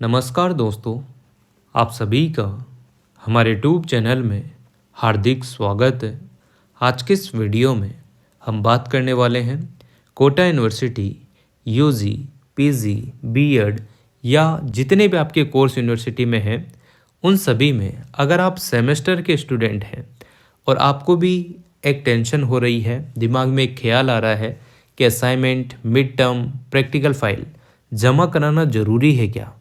नमस्कार दोस्तों, आप सभी का हमारे यूट्यूब चैनल में हार्दिक स्वागत है। आज के इस वीडियो में हम बात करने वाले हैं Kota university UG, PG, BEd या जितने भी आपके कोर्स यूनिवर्सिटी में हैं उन सभी में अगर आप सेमेस्टर के स्टूडेंट हैं और आपको भी एक टेंशन हो रही है, दिमाग में एक ख्याल आ रहा है कि assignment, mid term, practical file जमा कराना ज़रूरी है क्या।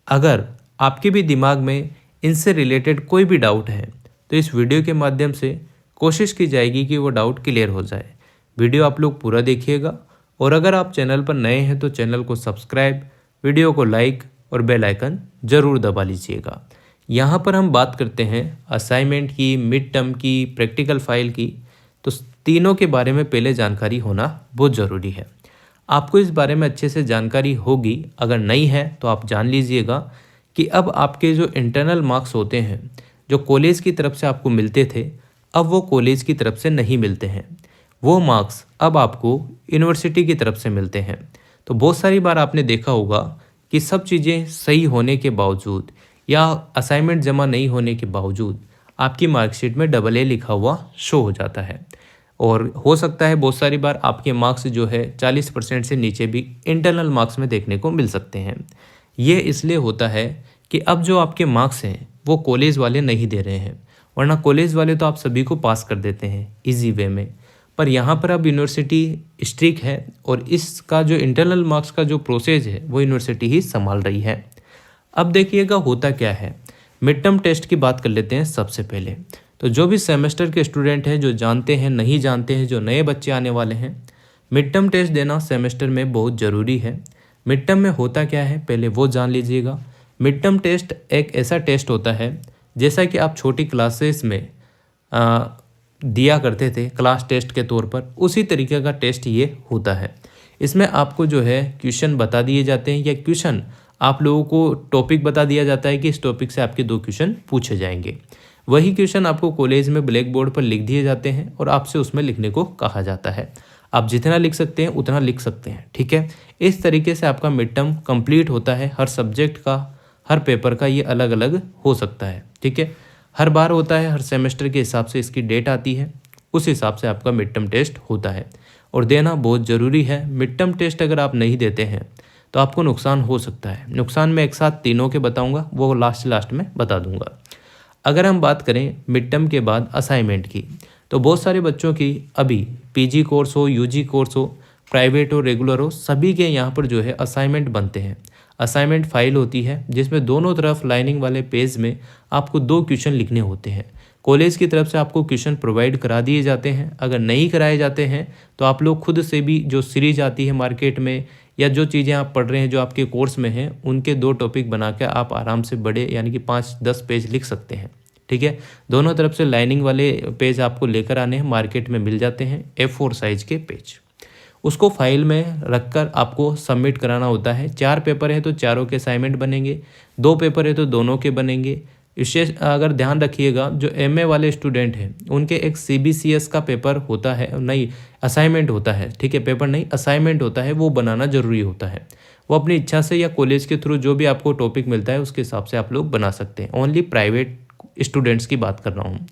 अगर आपके भी दिमाग में इनसे रिलेटेड कोई भी डाउट है तो इस वीडियो के माध्यम से कोशिश की जाएगी कि वो डाउट क्लियर हो जाए। वीडियो आप लोग पूरा देखिएगा और अगर आप चैनल पर नए हैं तो चैनल को सब्सक्राइब, वीडियो को लाइक और बेल आइकन ज़रूर दबा लीजिएगा। यहाँ पर हम बात करते हैं असाइनमेंट की, मिड टर्म की, प्रैक्टिकल फाइल की। तो तीनों के बारे में पहले जानकारी होना बहुत ज़रूरी है। आपको इस बारे में अच्छे से जानकारी होगी, अगर नहीं है तो आप जान लीजिएगा कि अब आपके जो इंटरनल मार्क्स होते हैं जो कॉलेज की तरफ से आपको मिलते थे, अब वो कॉलेज की तरफ से नहीं मिलते हैं। वो मार्क्स अब आपको यूनिवर्सिटी की तरफ से मिलते हैं। तो बहुत सारी बार आपने देखा होगा कि सब चीज़ें सही होने के बावजूद या असाइनमेंट जमा नहीं होने के बावजूद आपकी मार्कशीट में AA लिखा हुआ शो हो जाता है। और हो सकता है बहुत सारी बार आपके मार्क्स जो है 40% से नीचे भी इंटरनल मार्क्स में देखने को मिल सकते हैं। ये इसलिए होता है कि अब जो आपके मार्क्स हैं वो कॉलेज वाले नहीं दे रहे हैं, वरना कॉलेज वाले तो आप सभी को पास कर देते हैं इजी वे में। पर यहाँ पर अब यूनिवर्सिटी स्ट्रिक्ट है और इसका जो इंटरनल मार्क्स का जो प्रोसेस है वो यूनिवर्सिटी ही संभाल रही है। अब देखिएगा होता क्या है, मिड टर्म टेस्ट की बात कर लेते हैं सबसे पहले। तो जो भी सेमेस्टर के स्टूडेंट हैं, जो जानते हैं, नहीं जानते हैं, जो नए बच्चे आने वाले हैं, मिड टर्म टेस्ट देना सेमेस्टर में बहुत ज़रूरी है। मिड टर्म में होता क्या है पहले वो जान लीजिएगा। मिड टर्म टेस्ट एक ऐसा टेस्ट होता है जैसा कि आप छोटी क्लासेस में दिया करते थे क्लास टेस्ट के तौर पर, उसी तरीके का टेस्ट ये होता है। इसमें आपको जो है क्वेश्चन बता दिए जाते हैं या क्वेश्चन आप लोगों को टॉपिक बता दिया जाता है कि इस टॉपिक से आपके 2 क्वेश्चन पूछे जाएंगे। वही क्वेश्चन आपको कॉलेज में ब्लैक बोर्ड पर लिख दिए जाते हैं और आपसे उसमें लिखने को कहा जाता है। आप जितना लिख सकते हैं उतना लिख सकते हैं, ठीक है। इस तरीके से आपका मिड टर्म कंप्लीट होता है। हर सब्जेक्ट का, हर पेपर का ये अलग अलग हो सकता है, ठीक है। हर बार होता है, हर सेमेस्टर के हिसाब से इसकी डेट आती है, उस हिसाब से आपका मिड टर्म टेस्ट होता है और देना बहुत ज़रूरी है। मिड टर्म टेस्ट अगर आप नहीं देते हैं तो आपको नुकसान हो सकता है। नुकसान मैं एक साथ तीनों के बताऊंगा, वो लास्ट में बता दूंगा। अगर हम बात करें मिड टर्म के बाद असाइनमेंट की, तो बहुत सारे बच्चों की अभी पीजी कोर्स हो, यूजी कोर्स हो, प्राइवेट हो, रेगुलर हो, सभी के यहाँ पर जो है असाइनमेंट बनते हैं। असाइनमेंट फाइल होती है जिसमें दोनों तरफ लाइनिंग वाले पेज में आपको 2 क्वेश्चन लिखने होते हैं। कॉलेज की तरफ से आपको क्वेश्चन प्रोवाइड करा दिए जाते हैं। अगर नहीं कराए जाते हैं तो आप लोग खुद से भी, जो सीरीज आती है मार्केट में या जो चीज़ें आप पढ़ रहे हैं जो आपके कोर्स में हैं, उनके 2 टॉपिक बना के आप आराम से बड़े यानी कि 5-10 पेज लिख सकते हैं, ठीक है। दोनों तरफ से लाइनिंग वाले पेज आपको लेकर आने हैं, मार्केट में मिल जाते हैं A4 साइज के पेज। उसको फाइल में रखकर आपको सबमिट कराना होता है। 4 पेपर है तो चारों के असाइनमेंट बनेंगे, 2 पेपर है तो दोनों के बनेंगे। विशेष अगर ध्यान रखिएगा, जो MA वाले स्टूडेंट हैं उनके एक CBCS का पेपर होता है, नहीं असाइनमेंट होता है, ठीक है, पेपर नहीं असाइनमेंट होता है, वो बनाना ज़रूरी होता है। वो अपनी इच्छा से या कॉलेज के थ्रू जो भी आपको टॉपिक मिलता है उसके हिसाब से आप लोग बना सकते हैं। ओनली प्राइवेट स्टूडेंट्स की बात कर रहा हूँ।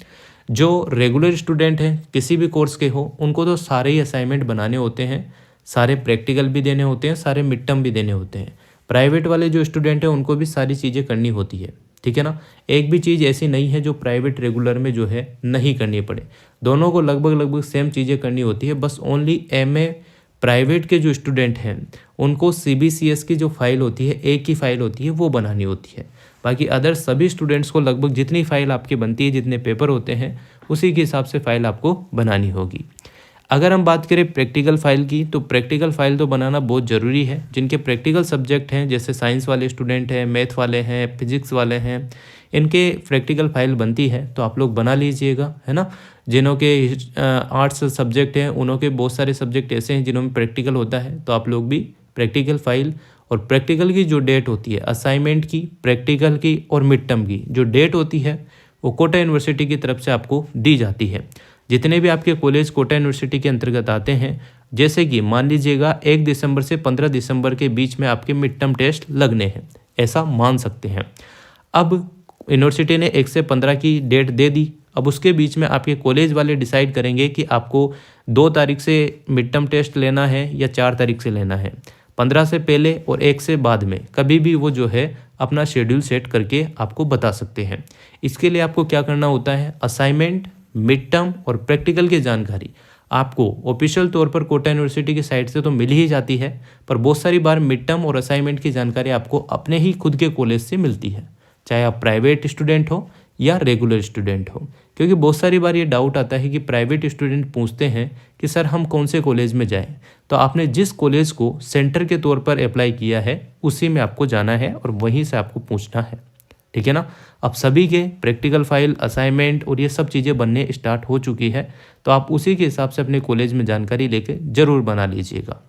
जो रेगुलर स्टूडेंट हैं किसी भी कोर्स के हो, उनको तो सारे ही असाइनमेंट बनाने होते हैं, सारे प्रैक्टिकल भी देने होते हैं, सारे मिड टर्म भी देने होते हैं। प्राइवेट वाले जो स्टूडेंट हैं उनको भी सारी चीज़ें करनी होती है, ठीक है ना। एक भी चीज़ ऐसी नहीं है जो प्राइवेट रेगुलर में जो है नहीं करनी पड़े। दोनों को लगभग सेम चीज़ें करनी होती है। बस ओनली MA प्राइवेट के जो स्टूडेंट हैं उनको CBCS की जो फाइल होती है, एक ही फाइल होती है, वो बनानी होती है। बाकी अदर सभी स्टूडेंट्स को लगभग जितनी फाइल आपकी बनती है, जितने पेपर होते हैं, उसी के हिसाब से फाइल आपको बनानी होगी। अगर हम बात करें प्रैक्टिकल फाइल की, तो प्रैक्टिकल फाइल तो बनाना बहुत ज़रूरी है। जिनके प्रैक्टिकल सब्जेक्ट हैं, जैसे साइंस वाले स्टूडेंट हैं, मैथ वाले हैं, फिजिक्स वाले हैं, इनके प्रैक्टिकल फाइल बनती है तो आप लोग बना लीजिएगा, है ना। जिन्हों के आर्ट्स सब्जेक्ट हैं, उन्हों के बहुत सारे सब्जेक्ट ऐसे हैं जिन्हों में प्रैक्टिकल होता है, तो आप लोग भी प्रैक्टिकल फाइल और प्रैक्टिकल की जो डेट होती है, असाइनमेंट की, प्रैक्टिकल की और मिड टर्म की जो डेट होती है वो कोटा यूनिवर्सिटी की तरफ से आपको दी जाती है। जितने भी आपके कॉलेज कोटा यूनिवर्सिटी के अंतर्गत आते हैं, जैसे कि मान लीजिएगा 1 दिसंबर से 15 दिसंबर के बीच में आपके मिड टर्म टेस्ट लगने हैं, ऐसा मान सकते हैं। अब यूनिवर्सिटी ने 1 से 15 की डेट दे दी। अब उसके बीच में आपके कॉलेज वाले डिसाइड करेंगे कि आपको 2 तारीख से मिड टर्म टेस्ट लेना है या 4 तारीख से लेना है। 15 से पहले और 1 से बाद में कभी भी वो जो है अपना शेड्यूल सेट करके आपको बता सकते हैं। इसके लिए आपको क्या करना होता है, असाइनमेंट, मिड टर्म और प्रैक्टिकल की जानकारी आपको ऑफिशियल तौर पर कोटा यूनिवर्सिटी की साइट से तो मिल ही जाती है, पर बहुत सारी बार मिड टर्म और असाइनमेंट की जानकारी आपको अपने ही खुद के कॉलेज से मिलती है, चाहे आप प्राइवेट स्टूडेंट हो या रेगुलर स्टूडेंट हो। क्योंकि बहुत सारी बार ये डाउट आता है कि प्राइवेट स्टूडेंट पूछते हैं कि सर हम कौन से कॉलेज में जाएं, तो आपने जिस कॉलेज को सेंटर के तौर पर अप्लाई किया है उसी में आपको जाना है और वहीं से आपको पूछना है, ठीक है ना। अब सभी के प्रैक्टिकल फाइल, असाइनमेंट और ये सब चीज़ें बनने स्टार्ट हो चुकी है, तो आप उसी के हिसाब से अपने कॉलेज में जानकारी लेके ज़रूर बना लीजिएगा।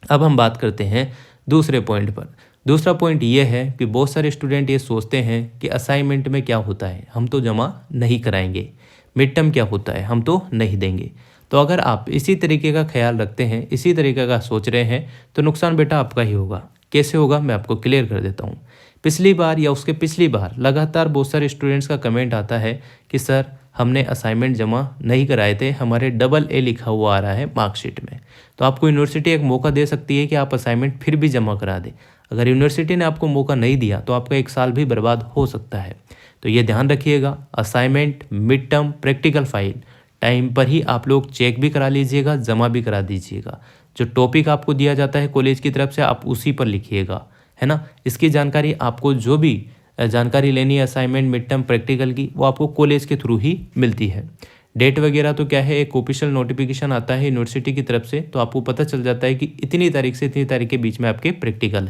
अब हम बात करते हैं दूसरे पॉइंट पर। दूसरा पॉइंट ये है कि बहुत सारे स्टूडेंट ये सोचते हैं कि असाइनमेंट में क्या होता है, हम तो जमा नहीं कराएंगे, मिड टर्म क्या होता है, हम तो नहीं देंगे। तो अगर आप इसी तरीके का ख्याल रखते हैं, इसी तरीके का सोच रहे हैं, तो नुकसान बेटा आपका ही होगा। कैसे होगा मैं आपको क्लियर कर देता हूँ। पिछली बार या उसके पिछली बार लगातार बहुत सारे स्टूडेंट्स का कमेंट आता है कि सर हमने असाइनमेंट जमा नहीं कराए थे, हमारे AA लिखा हुआ आ रहा है मार्कशीट में। तो आपको यूनिवर्सिटी एक मौका दे सकती है कि आप असाइनमेंट फिर भी जमा करा दें। अगर यूनिवर्सिटी ने आपको मौका नहीं दिया तो आपका 1 साल भी बर्बाद हो सकता है। तो ये ध्यान रखिएगा, assignment, mid term, practical file time पर ही आप लोग चेक भी करा लीजिएगा, जमा भी करा दीजिएगा। जो टॉपिक आपको दिया जाता है कॉलेज की तरफ से आप उसी पर लिखिएगा, है ना। इसकी जानकारी आपको जो भी जानकारी लेनी है असाइनमेंट, मिड टर्म, प्रैक्टिकल की, वो आपको कॉलेज के थ्रू ही मिलती है। डेट वगैरह तो क्या है, एक ऑफिशियल नोटिफिकेशन आता है यूनिवर्सिटी की तरफ से, तो आपको पता चल जाता है कि इतनी तारीख से इतनी तारीख के बीच में आपके प्रैक्टिकल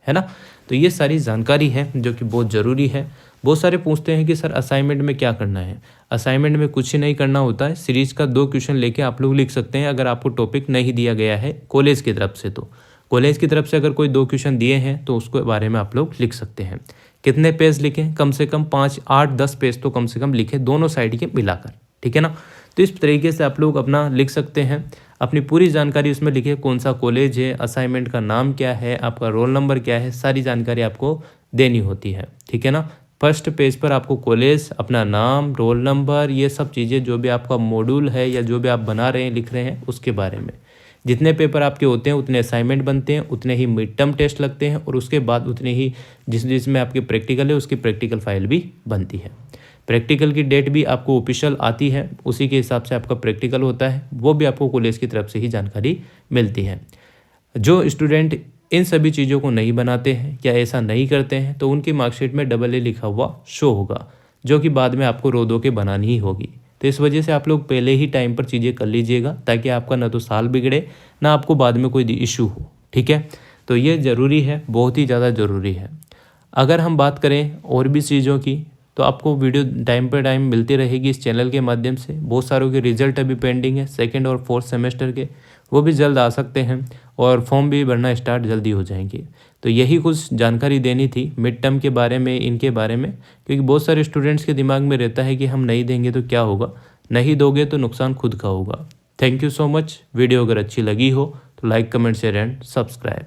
है ना। तो ये सारी जानकारी है जो कि बहुत ज़रूरी है। बहुत सारे पूछते हैं कि सर असाइनमेंट में क्या करना है। असाइनमेंट में कुछ ही नहीं करना होता है, सीरीज का 2 क्वेश्चन लेके आप लोग लिख सकते हैं अगर आपको टॉपिक नहीं दिया गया है कॉलेज की तरफ से। तो कॉलेज की तरफ से अगर कोई 2 क्वेश्चन दिए हैं तो उसके बारे में आप लोग लिख सकते हैं। कितने पेज लिखें, कम से कम 5, 8, 10 पेज तो कम से कम लिखें, दोनों साइड के मिलाकर, ठीक है ना। तो इस तरीके से आप लोग अपना लिख सकते हैं, अपनी पूरी जानकारी उसमें लिखे, कौन सा कॉलेज है, असाइनमेंट का नाम क्या है, आपका रोल नंबर क्या है, सारी जानकारी आपको देनी होती है, ठीक है ना। फर्स्ट पेज पर आपको कॉलेज, अपना नाम, रोल नंबर, ये सब चीज़ें जो भी आपका मॉड्यूल है या जो भी आप बना रहे हैं, लिख रहे हैं, उसके बारे में। जितने पेपर आपके होते हैं उतने असाइनमेंट बनते हैं, उतने ही मिड टर्म टेस्ट लगते हैं और उसके बाद उतने ही जिसमें आपके प्रैक्टिकल है उसकी प्रैक्टिकल फाइल भी बनती है। प्रैक्टिकल की डेट भी आपको ऑफिशियल आती है, उसी के हिसाब से आपका प्रैक्टिकल होता है, वो भी आपको कॉलेज की तरफ से ही जानकारी मिलती है। जो स्टूडेंट इन सभी चीज़ों को नहीं बनाते हैं या ऐसा नहीं करते हैं तो उनकी मार्कशीट में AA लिखा हुआ शो होगा, जो कि बाद में आपको रो धो के बनानी ही होगी। तो इस वजह से आप लोग पहले ही टाइम पर चीज़ें कर लीजिएगा, ताकि आपका ना तो साल बिगड़े ना आपको बाद में कोई इशू हो, ठीक है। तो ये ज़रूरी है, बहुत ही ज़्यादा ज़रूरी है। अगर हम बात करें और भी चीज़ों की तो आपको वीडियो टाइम पर टाइम मिलती रहेगी इस चैनल के माध्यम से। बहुत सारों के रिजल्ट अभी पेंडिंग है 2nd और 4th सेमेस्टर के, वो भी जल्द आ सकते हैं और फॉर्म भी भरना स्टार्ट जल्दी हो जाएंगे। तो यही कुछ जानकारी देनी थी मिड टर्म के बारे में, इनके बारे में, क्योंकि बहुत सारे स्टूडेंट्स के दिमाग में रहता है कि हम नहीं देंगे तो क्या होगा, नहीं दोगे तो नुकसान खुद का होगा। Thank you so much. Video अगर अच्छी लगी हो तो like, comment, share and subscribe.